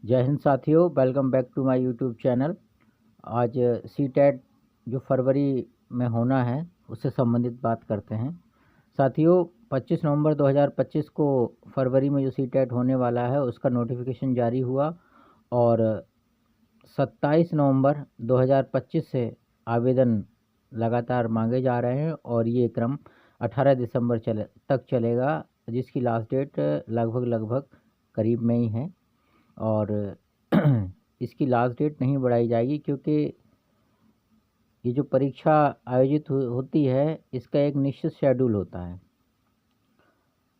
जय हिंद साथियों, welcome back to my YouTube channel. आज सीटेट जो फरवरी में होना है उससे संबंधित बात करते हैं। साथियों, 25 नवंबर 2025 को फरवरी में जो सीटेट होने वाला है उसका नोटिफिकेशन जारी हुआ और 27 नवंबर 2025 से आवेदन लगातार मांगे जा रहे हैं और ये क्रम 18 दिसंबर तक चलेगा, जिसकी लास्ट डेट लगभग करीब में ही है। और इसकी लास्ट डेट नहीं बढ़ाई जाएगी क्योंकि ये जो परीक्षा आयोजित होती है इसका एक निश्चित शेड्यूल होता है।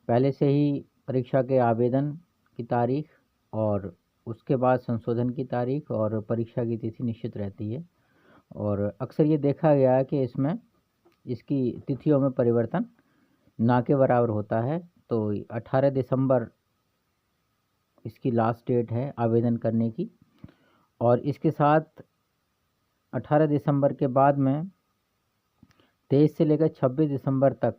पहले से ही परीक्षा के आवेदन की तारीख और उसके बाद संशोधन की तारीख और परीक्षा की तिथि निश्चित रहती है और अक्सर ये देखा गया है कि इसमें इसकी तिथियों में परिवर्तन ना के बराबर होता है। तो 18 दिसंबर इसकी लास्ट डेट है आवेदन करने की और इसके साथ 18 दिसंबर के बाद में 23 से लेकर 26 दिसंबर तक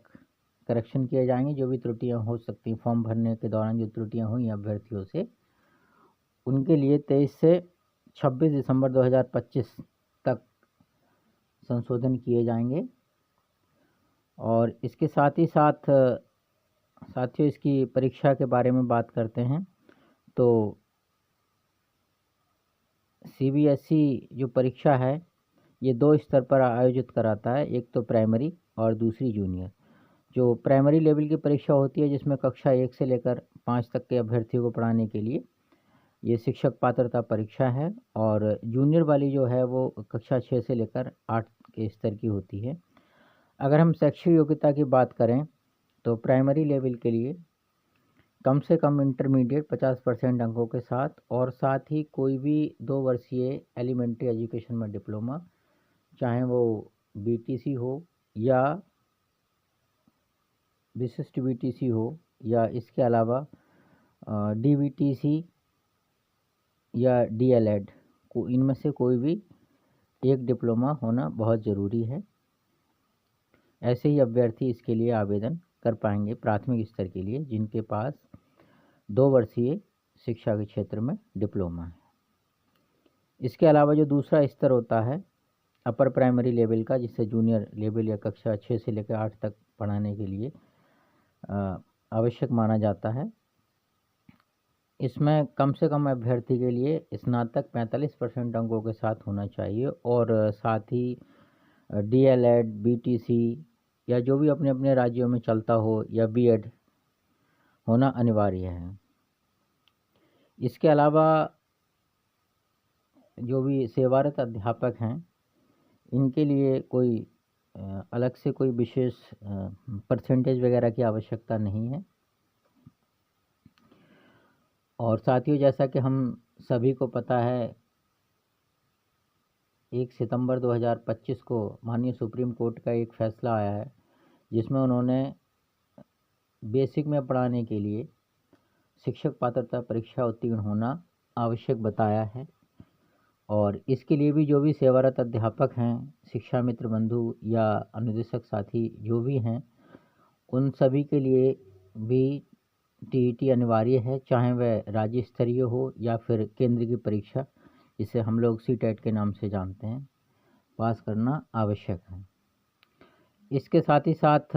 करेक्शन किए जाएंगे। जो भी त्रुटियां हो सकती, फॉर्म भरने के दौरान जो त्रुटियां हुई अभ्यर्थियों से, उनके लिए 23 से 26 दिसंबर 2025 तक संशोधन किए जाएंगे। और इसके साथ ही साथ साथियों, इसकी परीक्षा के बारे में बात करते हैं तो सीबीएसई जो परीक्षा है ये 2 स्तर पर आयोजित कराता है, एक तो प्राइमरी और दूसरी जूनियर। जो प्राइमरी लेवल की परीक्षा होती है जिसमें कक्षा 1 से लेकर 5 तक के अभ्यर्थियों को पढ़ाने के लिए ये शिक्षक पात्रता परीक्षा है और जूनियर वाली जो है वो कक्षा 6 से लेकर 8 के स्तर की होती है। अगर हम शैक्षिक योग्यता की बात करें तो प्राइमरी लेवल के लिए कम से कम इंटरमीडिएट 50% अंकों के साथ और साथ ही कोई भी 2 वर्षीय एलिमेंट्री एजुकेशन में डिप्लोमा, चाहे वो बीटीसी हो या विशिष्ट बीटीसी हो या इसके अलावा डीवीटीसी या डीएलएड को, इनमें से कोई भी एक डिप्लोमा होना बहुत ज़रूरी है। ऐसे ही अभ्यर्थी इसके लिए आवेदन कर पाएंगे प्राथमिक स्तर के लिए जिनके पास 2 वर्षीय शिक्षा के क्षेत्र में डिप्लोमा है। इसके अलावा जो दूसरा स्तर होता है अपर प्राइमरी लेवल का, जिसे जूनियर लेवल या कक्षा 6 से लेकर 8 तक पढ़ाने के लिए आवश्यक माना जाता है, इसमें कम से कम अभ्यर्थी के लिए स्नातक 45% अंकों के साथ होना चाहिए और साथ ही डीएलएड, बीटीसी या जो भी अपने अपने राज्यों में चलता हो या बीएड होना अनिवार्य है। इसके अलावा जो भी सेवारत अध्यापक हैं इनके लिए कोई अलग से कोई विशेष परसेंटेज वगैरह की आवश्यकता नहीं है। और साथियों, जैसा कि हम सभी को पता है, 1 सितंबर 2025 को माननीय सुप्रीम कोर्ट का एक फैसला आया है जिसमें उन्होंने बेसिक में पढ़ाने के लिए शिक्षक पात्रता परीक्षा उत्तीर्ण होना आवश्यक बताया है। और इसके लिए भी जो भी सेवारत अध्यापक हैं, शिक्षा मित्र बंधु या अनुदेशक साथी जो भी हैं, उन सभी के लिए भी टीईटी अनिवार्य है, चाहे वह राज्य स्तरीय हो या फिर केंद्र की परीक्षा जिसे हम लोग सीटेट के नाम से जानते हैं, पास करना आवश्यक है। इसके साथ ही साथ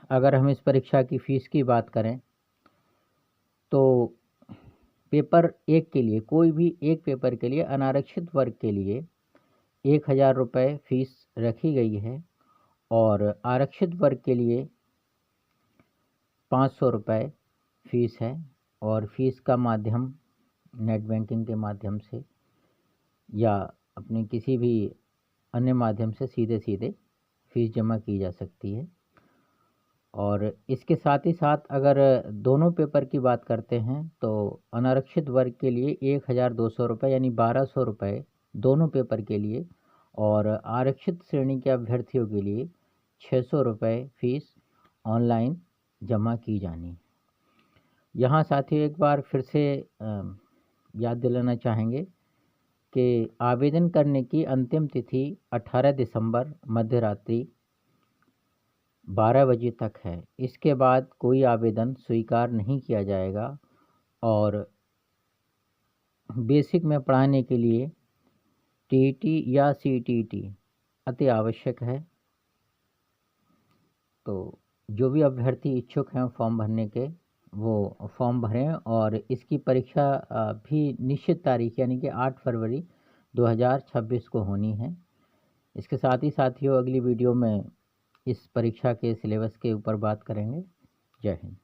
अगर हम इस परीक्षा की फ़ीस की बात करें तो पेपर 1 के लिए, कोई भी एक पेपर के लिए अनारक्षित वर्ग के लिए 1000 रुपये फ़ीस रखी गई है और आरक्षित वर्ग के लिए 500 रुपये फ़ीस है। और फ़ीस का माध्यम नेट बैंकिंग के माध्यम से या अपने किसी भी अन्य माध्यम से सीधे फ़ीस जमा की जा सकती है। और इसके साथ ही साथ अगर दोनों पेपर की बात करते हैं तो अनारक्षित वर्ग के लिए 1200 रुपये यानी 1200 रुपये दोनों पेपर के लिए और आरक्षित श्रेणी के अभ्यर्थियों के लिए 600 रुपये फ़ीस ऑनलाइन जमा की जानी। यहाँ साथियों एक बार फिर से याद दिलाना चाहेंगे कि आवेदन करने की अंतिम तिथि 18 दिसंबर मध्यरात्रि 12 बजे तक है। इसके बाद कोई आवेदन स्वीकार नहीं किया जाएगा और बेसिक में पढ़ाने के लिए टीईटी या सीटीईटी अति आवश्यक है। तो जो भी अभ्यर्थी इच्छुक हैं फॉर्म भरने के वो फॉर्म भरें, और इसकी परीक्षा भी निश्चित तारीख यानी कि 8 फरवरी 2026 को होनी है। इसके साथ ही साथियों अगली वीडियो में इस परीक्षा के सिलेबस के ऊपर बात करेंगे। जय हिंद।